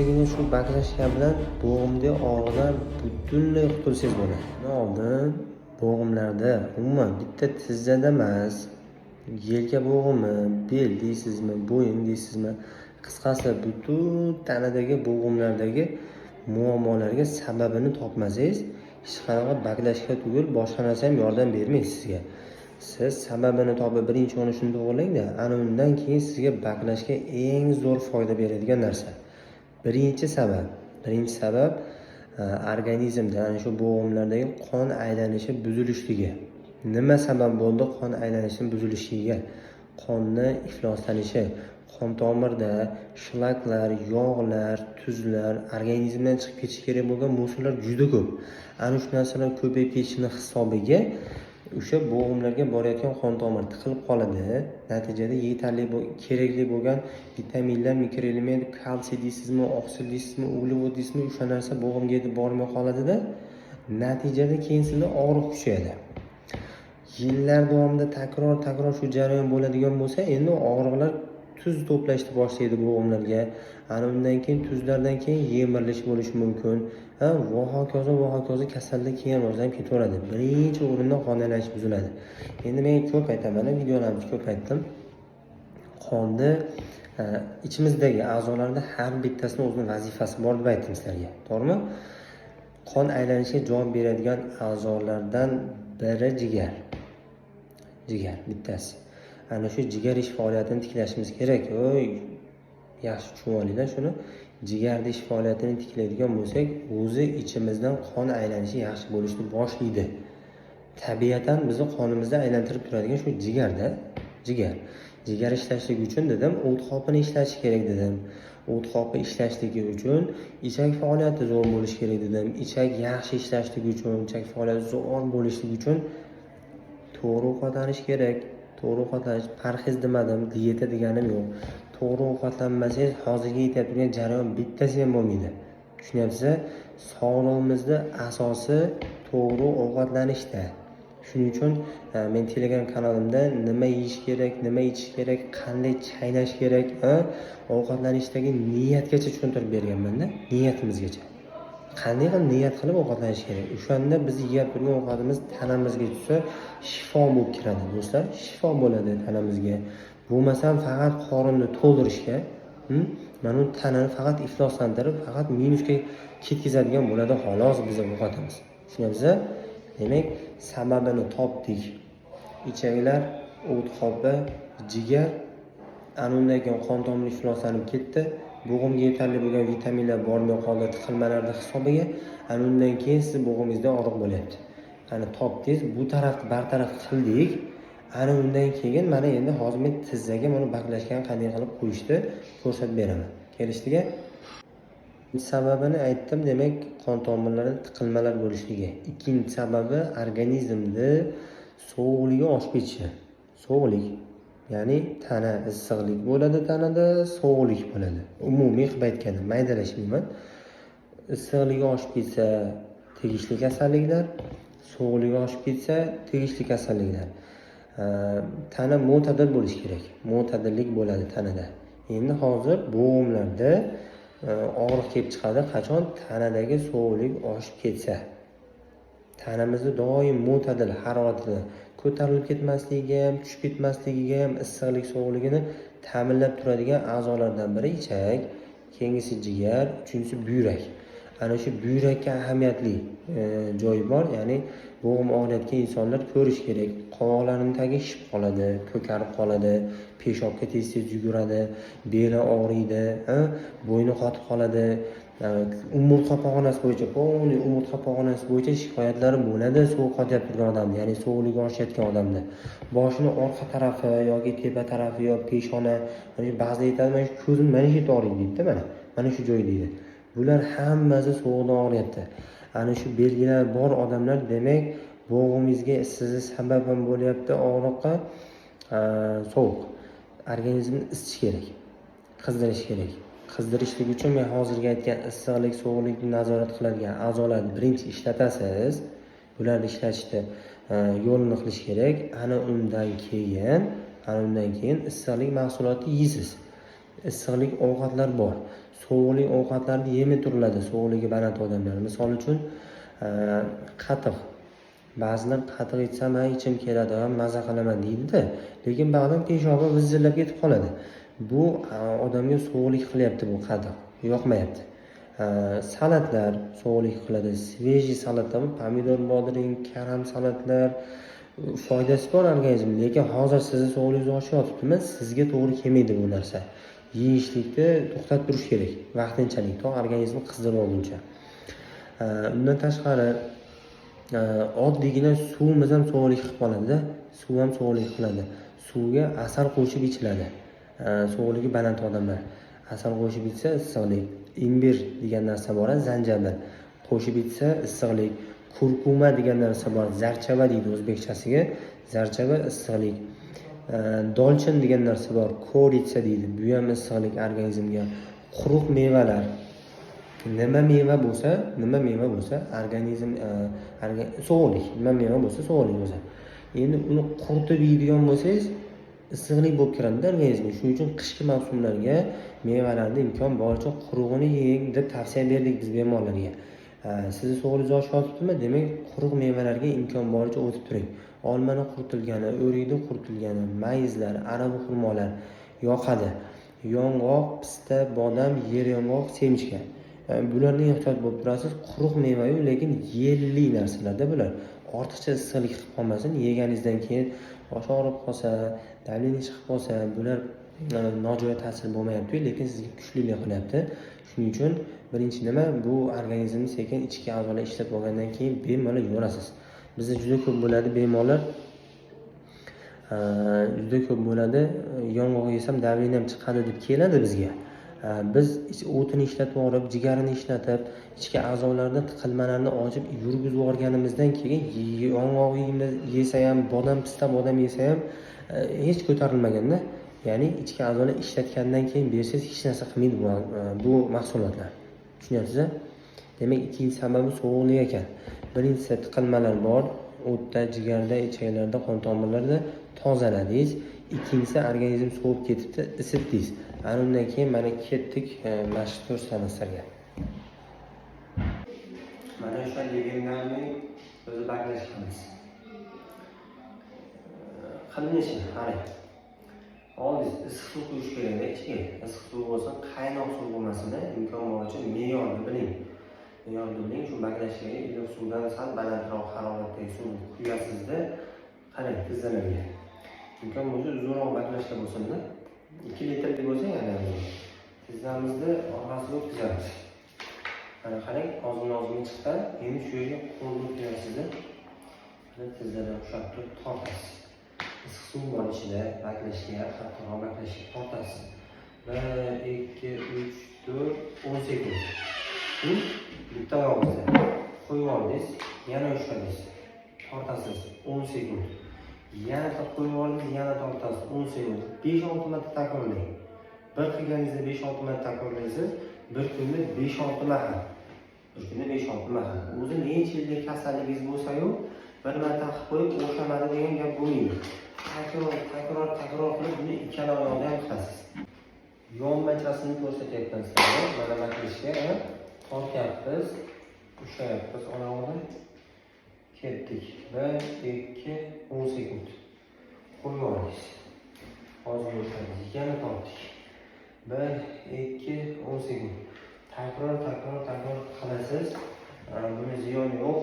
Bittagina shu baklashka bilan bo'g'imda og'riqdan butunlay qutulsangiz bo'ladi. Oldin bo'g'imlarda umuman bitta tizzada emas, yelka bo'g'imi, bel deysizmi, bo'yin deysizmi, qisqasi butun tanadagi bo'g'imlardagi muammolarga sababini topmasangiz, hech qanaqa baklashka tugul boshqa narsa ham yordam bermaydi sizga. Siz sababini topib birinchi uni shuni to'g'irlang-da, ana undan keyin sizga baklashga eng zo'r foyda beradigan narsa. Birinchi sabab organizmda ana shu bo'g'imlardagi qon aylanishi buzilishligi. Nima sabab bo'ldi qon aylanishining buzilishiga? Qonni ifloslanishi, qon tomirda shlaklar, yog'lar, tuzlar, organizmdan chiqib ketishi kerak bo'lgan mo'sullar juda ko'p. Ana shu narsalar ko'payib ketishini hisobiga o'sha bo'g'imlarga borayotgan qon tomir tiqilib qoladi. Natijada yetarli kerakli bo'lgan vitaminlar, mikroelement, kalsiy deysizmi, oksil deysizmi, uglevod deysizmi, o'sha narsa bo'g'imga yetib bormay qoladi-da. Natijada keyin sizda og'riq kuchayadi. Yillar davomida takror shu jarayon bo'ladigan bo'lsa, endi og'riqlar tuz to'plashni boshlaydi bo'g'imlarga. Ana undan keyin tuzlardan keyin yemirilish bo'lishi mumkin. Va hokazo kasallik keyin rivojlanib ketaveradi. Birinchi o'rinda qon aylanishi buziladi. Endi men ko'p aytaman, videolarimda ko'p aytdim. Qonni ichimizdagi a'zolarda har bittasini o'zining vazifasi bor deb aytdim sizlarga. To'g'rimi? Qon aylanishiga javob beradigan a'zolardan biri jigar. Jigar bittasi. Ana shu jigar ish faoliyatini tiklashimiz kerak. Yaxshi tushunib olinglar shuni. Jigarda ish faoliyatini tiklaydigan bo'lsak, o'zi ichimizdan qon aylanishi yaxshi bo'lishni boshlaydi. Tabiatan bizni qonimizda aylantirib turadigan shu jigarda, jigar ishlashligi uchun dedim, o't qopini ishlashi kerak dedim. O't qopi ishlashligi uchun ichak faoliyati zo'r bo'lishi kerak dedim. Ichak yaxshi ishlashligi uchun, ichak faoliyati zo'r bo'lishligi uchun to'g'ri ovqatlanish kerak. To'g'ri ovqatlanish, parhez demadim, dieta deganim yo'q. To'g'ri ovqatlanmasangiz, hozirga yetib turgan jarayon bittasi ham bo'lmaydi. Tushunyapsizmi? Sog'lig'imizning asosi to'g'ri ovqatlanishda. Shuning uchun men Telegram kanalimda nima yeyish kerak, nima ichish kerak, qanday chaynash kerak, ovqatlanishdagi niyatgacha tushuntirib berganman-da, niyatimizgacha. Qanday qilib niyat qilib ovqatlanish kerak? O'shanda biz yeb turgan ovqatimiz tanamizga tushsa, shifo bo'lib kiradi, do'stlar. Shifo bo'ladi tanamizga. Bo'lmasam faqat qorinni to'ldirishga, mana u tanani faqat ifloslantirib, faqat minusga ketkazadigan bo'ladi xolos bizning ovqatimiz. Tushunyapsizmi? Demak, sababini topdik. Ichaklar, o't qopi, jigar, ana undan keyin qon tomiri ifloslanib ketdi. Bo'g'imga yetarli bo'lgan vitaminlar bormay qoldi tiqilmalarning hisobiga. Ana undan keyin siz bo'g'imingizda og'riq bo'lyapti. Ana topdingiz, bu tarafni bartaraf qildik. Ana undan keyin mana endi hozir men tizzaga mana baklashgan qanday qilib qo'yishni ko'rsatib beraman. Kelishdiki, sababini aytdim, demak, qon tomirlarida tiqilmalar bo'lishligi. Ikkinchi sababi organizmda sovuqligi oshib ketishi. Sovuqlik, ya'ni tana issiqlik bo'ladi, tanada sovuqlik bo'ladi. Umumiy qilib aytganda maydalashmayman. Issiqligi oshib ketsa, tegishli kasalliklar, sovuqligi oshib ketsa, tegishli kasalliklar. Tana mo'tadil bo'lishi kerak. Mo'tadillik bo'ladi tanada. Endi hozir bo'g'imlarda og'riq kelib chiqadi qachon tanadagi sovuqlik oshib ketsa. Tanamizni doim mo'tadil haroratida ko'tarilib ketmasligiga ham, tushib ketmasligiga ham issiqlik sovuqligini ta'minlab turadigan a'zolardan biri ichak, keyingisi jigar, uchinchisi buyrak. Ana shu buyrakka ahamiyatli joyi bor, ya'ni bo'g'im og'riyotgan insonlar ko'rish kerak. Qovoqlarining tagi shishib qoladi, ko'karib qoladi, peshobga tez yuguradi, beli og'riydi, bo'yni qotib qoladi. Umurtqa pog'onasi bo'yicha shikoyatlari bo'ladi sovuq qotyapti turgan odamda, ya'ni sovuqligi oshayotgan odamda. Boshini orqa tarafi yoki tepa tarafi yo peshona, mana ba'zi aytadi, mana shu ko'zim mana shu yerda og'riydi deydi, mana shu joy deydi. Bular hammasi sovuqdan og'riyapti. Ana shu belgilar bor odamlar, demak, bo'g'imizga sizni sabab ham bo'lyapti og'riqqa, sovuq. Organizmni isitish kerak, qizdirish kerak. Qizdirishlik uchun men hozirga aytgan issiqlik, sovuqlikni nazorat qiladigan a'zolarni birinchi ishlatasiz. Bularni ishlatishda yo'lini qilish kerak. Ana undan keyin issiqlik mahsuloti yeysiz. issiqlik ovqatlar bor. Sovuqli ovqatlarni yemay turiladi sovuqligi baland odamlar. Misol uchun qatiq. Ba'zilar qatiq ichsam ichim keladi, maza qilaman deydi-da, lekin ba'zan peshobi vizillab ketib qoladi. Bu odamga sovuqlik qilyapti, bu qatiq yoqmayapti. Salatlar sovuqlik qiladi. Svejiy salatlar, pomidor, bodring, karam salatlar foydasi bor organizmga, lekin hozir sizni sog'lig'ingiz oshyaptimi, sizga to'g'ri kelmaydi bu narsa. Yeyishlikni to'xtatib turish kerak vaqtinchalik, to organizmni qizdirib olguncha. Undan tashqari oddiygina suvimiz ham sog'lik qilib qoladi-da, suv ham sog'lik qiladi. Suvga asal qo'shib ichiladi. Sog'ligi baland odamlar asal qo'shib ichsa issiqlik. Imbir degan narsa bor, zanjabil qo'shib ichsa issiqlik. Kurkuma degan narsa bor, zarchava deydi o'zbekchasiga, zarchava issiqlik. Dolchin degan narsa bor, koritsa deydi, bu ham issiqlik organizmga. Quruq mevalar, nima meva bo'lsa organizm sog'lik, nima meva bo'lsa sog'lik o'zi. Endi uni quritib yeydigan bo'lsangiz issiqlik bo'lib kiradi organizmga. Shuning uchun qishki mavsumlarga mevalarni imkon boricha qurug'ini yeng deb tavsiya berdik biz bemorlarga. Sizni sog'lig'ingiz oshyaptimi, demak quruq mevalarga imkon boricha o'tib turing. Olmani quritilgani, o'rikni quritilgani, mayizlar, arabi xurmolar yoqadi. Yong'oq, pista, bodam, yer yong'oq, semchka. Bularni ehtiyot bo'lib turasiz. Quruq meva-yu, lekin yelli narsalarda bular. Ortiqcha issiqlik qilib qolmasin. Yeganingizdan keyin bosh og'rib qolsa, davleniya chiqib qolsa, bular nojo'ya ta'sir bo'lmayapti, lekin sizga kuchlilik qilyapti. Shuning uchun birinchi nima, bu organizmni sekin ichki a'zolar ishlab olgandan keyin bemalol yorasiz. Bizda juda ko'p bo'ladi bemorlar, yong'oq yesam davleniyam chiqadi deb keladi bizga. Biz o'tini ishlatib olib, jigarini ishlatib, ichki a'zolarda tiqilmalarni ochib yurgizib yuborganimizdan keyin yong'oq yesa ham, bodam yesa ham hech ko'tarilmaganda, ya'ni ichki a'zolar ishlatgandan keyin bersangiz hech narsa qilmaydi bu mahsulotlar. Tushunyapsiz-a? Demak, ikkinchi sababi sovuqlik ekan. Birinchisi tiqilmalar bor, o'tda, jigarda, ichaklarda, qon tomirlarda tozaladingiz. Ikkinchisi organizm sovib ketibdi, isitdingiz. Undan keyin mana ketdik mashq ko'rsatmaslarga. Mana o'sha legendarniy o'zi baklash qilamiz. Qilinishi, qarang. Oldingiz issiq suv quyish kerak, ichki. Issiq suv bo'lsa, qaynoq suv bo'lmasin, imkon boricha me'yorni biling. Shu baklashga iliq suvdan sal balandroq haroratdagi suv quyasizda, qarang tizzalarga. Imkon bo'lsa zo'roq baklashda bo'lsin-da. 2 litrlik bo'lsa yana tizzamizni orqasiga o'tkazamiz. Mana qarang, ozgina chiqqan. Endi shu yerga qo'lni qo'yasizda. Mana tizzadan ushlab turib tortasiz. Issiq suv bor ichida, baklashga, qattiqroq baklashga tortasiz. 1, 2, 3, 4, 10 sekund. Bitta oyog'ingizni qo'yib oldingiz, yana ushladingiz. Tortasiz 10 sekund. Yana qo'yib oldingiz, yana tortasiz 10 sekund. 5-6 marta takrorlang. Bir qilganingizda 5-6 marta takrorlaysiz, bir kunda 5-6 mahal. O'zi necha yillik kasalligingiz bo'lsa-yu, bir marta qilib qo'yib o'shamadi degan gap bo'lmaydi. Takror qilib buni ikkala oyoqda ham qilasiz. Yonmachasini ko'rsatyapman sizlarga. Mana baklashga tortyapmiz, ushlayapmiz oyog'ini. Ketdik. 1, 2, 10 sekund. Qo'yib olamiz. Hozir ushlaymiz. Yana tortdik. 1, 2, 10 sekund. Takror qilasiz. Buni ziyon yo'q.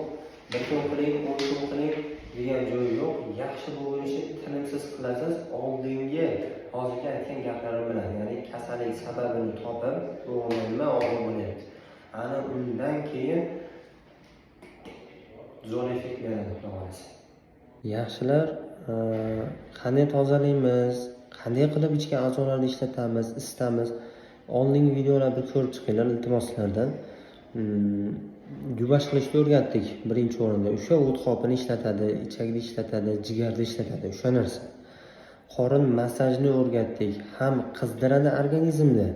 Bir kun qiling, 10 kun qiling degan joyi yo'q. Yaxshi bo'lishni tinimsiz qilasiz. Oldingi hozirgi aytgan gaplarim bilan, ya'ni kasallik sababini topib, bu nima og'ir bo'lyapti. Ana undan keyin zo'r effekt beradi xulosa. Yaxshilar, qanday tozalaymiz, qanday qilib ichki a'zolarni ishlatamiz, isitamiz. Oldingi videolarni ko'rib chiqinglar iltimoslardan. Yuvash qilishni o'rgatdik birinchi o'rinda. O'sha o't qopini ishlatadi, ichakni ishlatadi, jigarni ishlatadi, o'sha narsa. Qorin massajini o'rgatdik. Ham qizdiradi organizmni.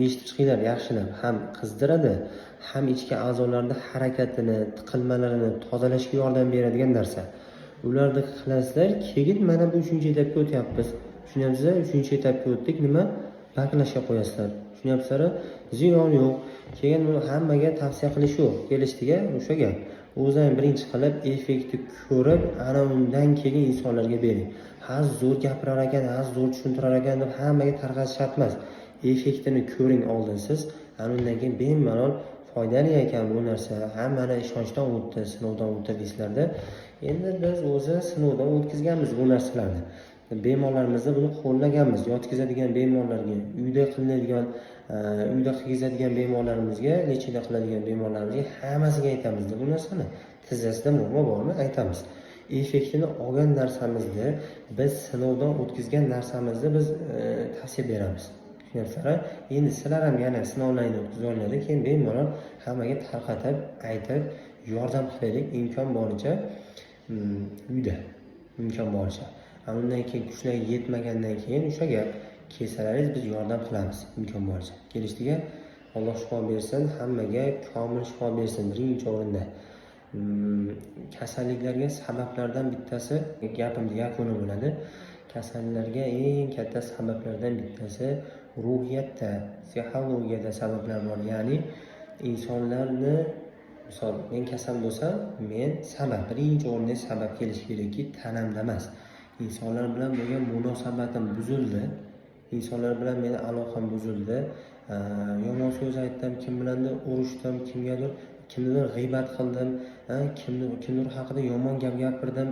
Eshitib chiqinglar yaxshilab, ham qizdiradi, ham ichki a'zolarning harakatini, tiqilmalarini tozalashga yordam beradigan narsa. Ularni qilasizlar, keyin mana bu 3-etapga o'tyapmiz. Tushunyapsizlar? 3-etapga o'tdik. Nima? baklashga qo'yasizlar. Tushunyapsizlar? Ziyon yo'q. Keyin buni hammaga tavsiya qilish yo'q. Kelishiga o'sha gap. O'zing birinchi qilib effektni ko'rib, ana undan keyin insonlarga bering. Ha zo'r gapirar ekan, ha zo'r tushuntirar ekan deb hammaga tarqatish shart emas. Effektini ko'ring oldin siz, ana undan keyin bemalol foydali ekan bu narsa. Hammani ishonchdan o'tdi, sinovdan o'tdi deysizlarda. Endi biz o'zi sinovdan o'tkazganmiz bu narsalarni. Bemorlarimizda buni qo'llaganmiz. Yotkazadigan bemorlarga, uyda qilinadigan, uyda qilgizadigan bemorlarimizga, lechida qiladigan bemorlarimizga hammasiga aytamiz bu narsani. Tizzasida muammo bormi? Aytamiz. Effektini olgan narsamizni, biz sinovdan o'tkazgan narsamizni biz tavsiya beramiz. Tushunyapsizlar? Endi sizlar ham yana sinovlarni o'tkazib oladi, keyin bemalol hammaga tarqatib, aytib, yordam qilaylik imkon boricha uyda. Imkon boricha. Undan keyin kuchlar yetmagandan keyin o'sha gap kelsalaringiz biz yordam qilamiz imkon boricha. Kelishiga Alloh shifo bersin, hammaga komil shifo bersin birinchi o'rinda. Kasalliklarga sabablardan bittasi gapimning yakuni bo'ladi. Kasalliklarga eng katta sabablardan bittasi ruhiyatda, psixologiyada sabablar bor. Ya'ni insonlarni misol men kasal bo'lsam, men sabab birinchi o'rinda sabab kelishi kerakki, tanamda emas. İnsanlar bilan bo'lgan munosabatim buzildi. İnsanlar bilan meni aloqam buzildi. Yomon so'z aytdim, kim bilandir urushdim, kimnidir g'iybat qildim, kimdir haqida yomon gap gapirdim,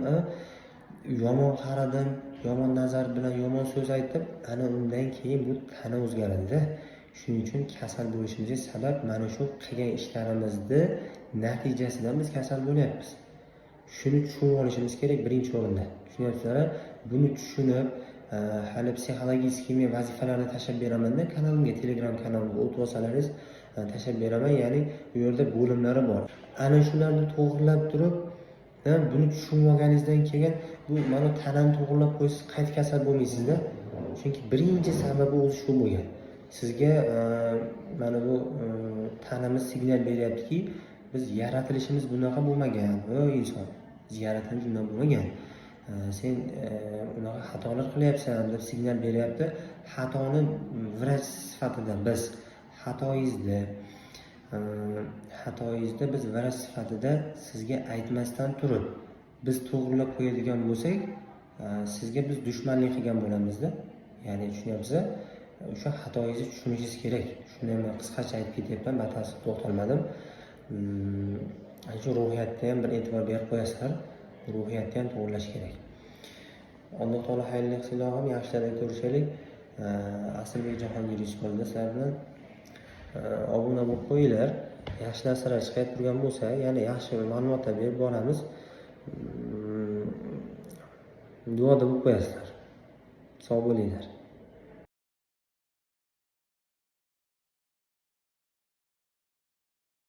yomon qaradim, yomon nazar bilan yomon so'z aytdim. Ana undan keyin bu tana o'zgaradi-da. Shuning uchun kasal bo'lishimizga sabab mana shu qilgan ishlarimizni natijasidan biz kasal bo'lyapmiz. Shuni tushunib olishimiz kerak birinchi o'rinda. Tushunyapsizlar? Buni tushunib, hali psixologik kimyo vazifalarni tashlab beraman-da, kanalimga, Telegram kanalimga o'tib olsalaringiz tashlab beraman. Ya'ni bu yerda bo'limlari bor. Ana shularni to'g'rilab turib, buni tushunib olganingizdan keyin bu mana tanani to'g'rilab qo'ysiz, qayta kasal bo'lmaysiz-da. Chunki birinchi sababi o'zi shu bo'lgan. Sizga mana bu tanamiz signal beryaptiki, biz yaratilishimiz bunaqa bo'lmagan. Voy inson, biz yaratilishimiz bunday bo'lmagan. Sen unaqa xatolar qilyapsan deb signal beryapti. Xatoni vrach sifatida biz xatoyingizni biz vrach sifatida sizga aytmasdan turib, biz to'g'rilab qo'yadigan bo'lsak, sizga biz dushmanlik qilgan bo'lamizda. Ya'ni tushunyapsizlar? O'sha xatoyingizni tushunishingiz kerak. Shuni men qisqacha aytib ketyapman, batafsil to'xtalmadim. Shu ruhiyatga ham bir e'tibor berib qo'yasizlar. Ruhiyatni ham to'g'irlash kerak. Alloh taolo xayrli qilsin, ilohim, yaxshilarga ko'rishaylik. Asliy Jahongirov bo'ldi sizlar bilan. Obuna bo'lib qo'yinglar. Yaxshi narsalar chiqib turgan bo'lsa, ya'ni yaxshi ma'lumotlar berib boramiz. Duoda bo'lib qo'yasizlar. Sog' bo'linglar.